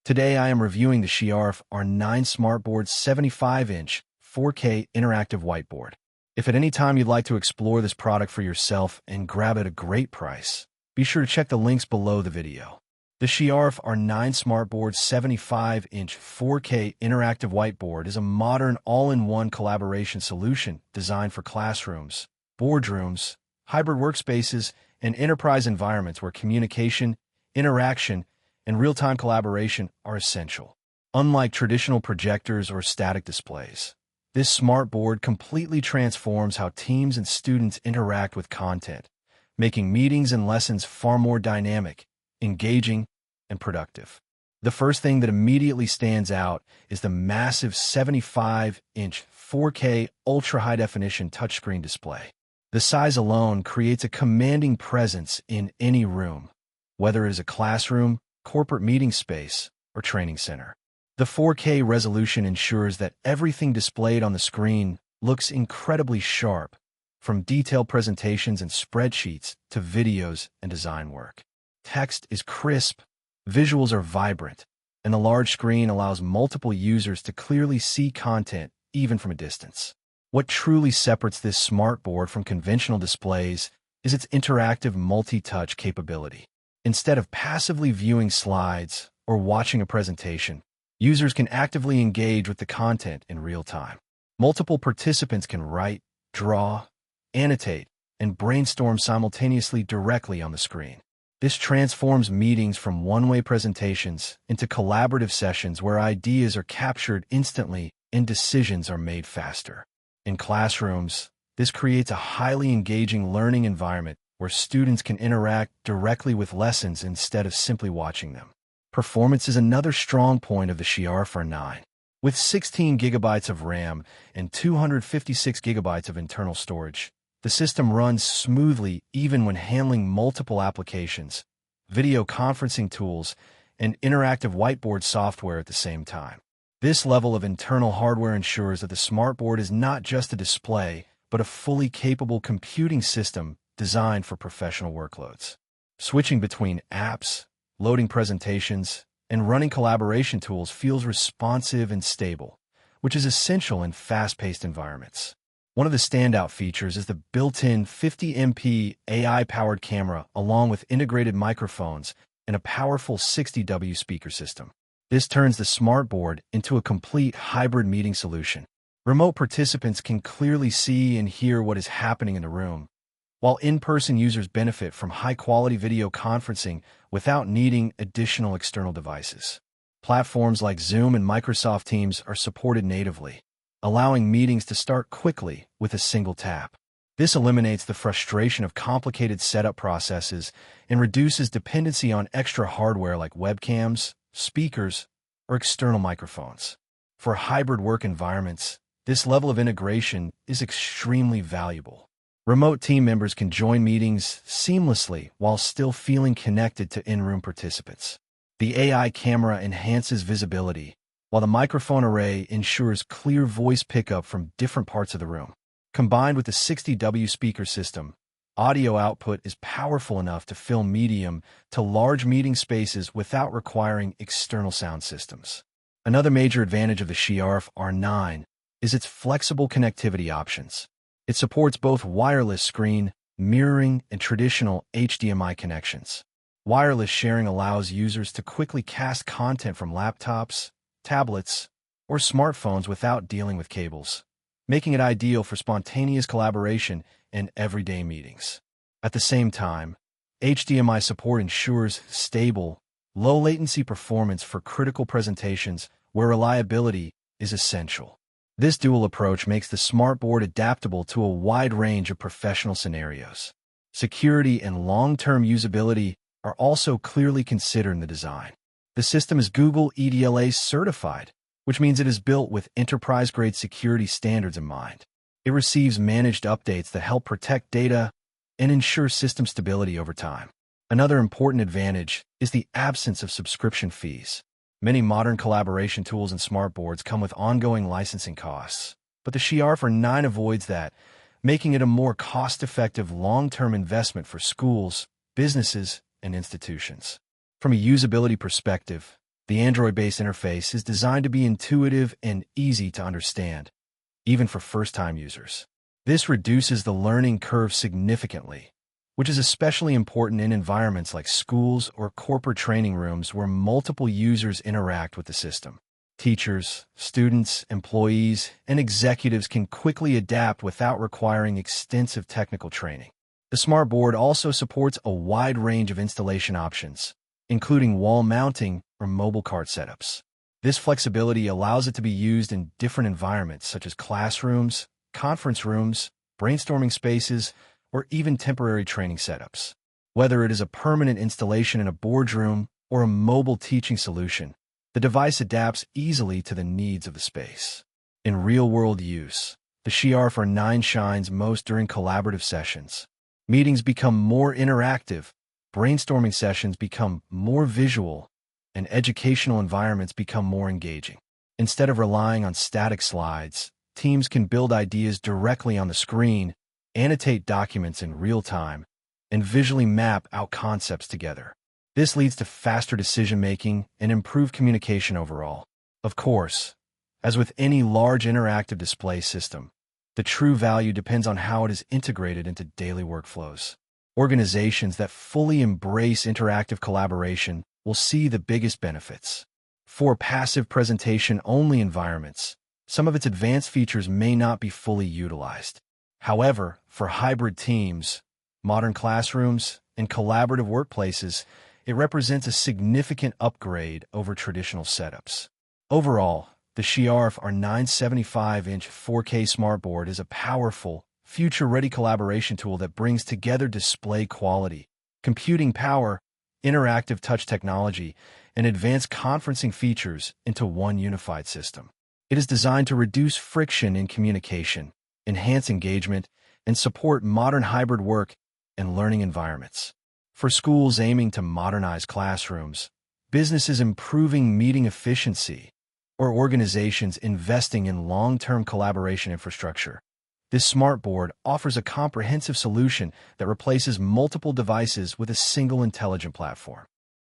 Today I am reviewing the Shiarffe R9 Smart Board 75-inch 4K interactive whiteboard. If at any time you'd like to explore this product for yourself and grab it at a great price, be sure to check the links below the video. The Shiarffe R9 Smart Board 75-inch 4K interactive whiteboard is a modern all-in-one collaboration solution designed for classrooms, boardrooms, hybrid workspaces, and enterprise environments where communication, interaction, and real-time collaboration are essential. Unlike traditional projectors or static displays, this smart board completely transforms how teams and students interact with content, making meetings and lessons far more dynamic, engaging, and productive. The first thing that immediately stands out is the massive 75-inch 4K ultra-high-definition touchscreen display. The size alone creates a commanding presence in any room, whether it is a classroom, corporate meeting space, or training center. The 4K resolution ensures that everything displayed on the screen looks incredibly sharp, from detailed presentations and spreadsheets to videos and design work. Text is crisp, visuals are vibrant, and the large screen allows multiple users to clearly see content even from a distance. What truly separates this smart board from conventional displays is its interactive multi-touch capability. Instead of passively viewing slides or watching a presentation, users can actively engage with the content in real time. Multiple participants can write, draw, annotate, and brainstorm simultaneously directly on the screen. This transforms meetings from one-way presentations into collaborative sessions where ideas are captured instantly and decisions are made faster. In classrooms, this creates a highly engaging learning environment where students can interact directly with lessons instead of simply watching them. Performance is another strong point of the Shiarffe R9. With 16 gigabytes of RAM and 256 gigabytes of internal storage, the system runs smoothly even when handling multiple applications, video conferencing tools, and interactive whiteboard software at the same time. This level of internal hardware ensures that the smartboard is not just a display, but a fully capable computing system designed for professional workloads. Switching between apps, loading presentations, and running collaboration tools feels responsive and stable, which is essential in fast-paced environments. One of the standout features is the built-in 50MP AI-powered camera along with integrated microphones and a powerful 60W speaker system. This turns the smartboard into a complete hybrid meeting solution. Remote participants can clearly see and hear what is happening in the room, while in-person users benefit from high-quality video conferencing without needing additional external devices. Platforms like Zoom and Microsoft Teams are supported natively, allowing meetings to start quickly with a single tap. This eliminates the frustration of complicated setup processes and reduces dependency on extra hardware like webcams, speakers, or external microphones. For hybrid work environments, this level of integration is extremely valuable. Remote team members can join meetings seamlessly while still feeling connected to in-room participants. The AI camera enhances visibility, while the microphone array ensures clear voice pickup from different parts of the room. Combined with the 60W speaker system, audio output is powerful enough to fill medium to large meeting spaces without requiring external sound systems. Another major advantage of the Shiarffe R9 is its flexible connectivity options. It supports both wireless screen, mirroring, and traditional HDMI connections. Wireless sharing allows users to quickly cast content from laptops, tablets, or smartphones without dealing with cables, making it ideal for spontaneous collaboration and everyday meetings. At the same time, HDMI support ensures stable, low-latency performance for critical presentations where reliability is essential. This dual approach makes the smartboard adaptable to a wide range of professional scenarios. Security and long-term usability are also clearly considered in the design. The system is Google EDLA certified, which means it is built with enterprise-grade security standards in mind. It receives managed updates that help protect data and ensure system stability over time. Another important advantage is the absence of subscription fees. Many modern collaboration tools and smartboards come with ongoing licensing costs, but the Shiarffe R9 avoids that, making it a more cost-effective long-term investment for schools, businesses, and institutions. From a usability perspective, The Android-based interface is designed to be intuitive and easy to understand, even for first-time users. This reduces the learning curve significantly, which is especially important in environments like schools or corporate training rooms where multiple users interact with the system. Teachers, students, employees, and executives can quickly adapt without requiring extensive technical training. The Smart Board also supports a wide range of installation options, including wall mounting or mobile cart setups. This flexibility allows it to be used in different environments such as classrooms, conference rooms, brainstorming spaces, or even temporary training setups. Whether it is a permanent installation in a boardroom or a mobile teaching solution, the device adapts easily to the needs of the space. In real-world use, the Shiarffe R9 shines most during collaborative sessions. Meetings become more interactive, brainstorming sessions become more visual, and educational environments become more engaging. Instead of relying on static slides, teams can build ideas directly on the screen, annotate documents in real time, and visually map out concepts together. This leads to faster decision-making and improved communication overall. Of course, as with any large interactive display system, the true value depends on how it is integrated into daily workflows. Organizations that fully embrace interactive collaboration will see the biggest benefits. For passive presentation-only environments, some of its advanced features may not be fully utilized. However, for hybrid teams, modern classrooms, and collaborative workplaces, it represents a significant upgrade over traditional setups. Overall, the Shiarffe R9 75-inch 4K Smart Board is a powerful, future-ready collaboration tool that brings together display quality, computing power, interactive touch technology, and advanced conferencing features into one unified system. It is designed to reduce friction in communication, enhance engagement, and support modern hybrid work and learning environments. For schools aiming to modernize classrooms, businesses improving meeting efficiency, or organizations investing in long-term collaboration infrastructure, this smart board offers a comprehensive solution that replaces multiple devices with a single intelligent platform.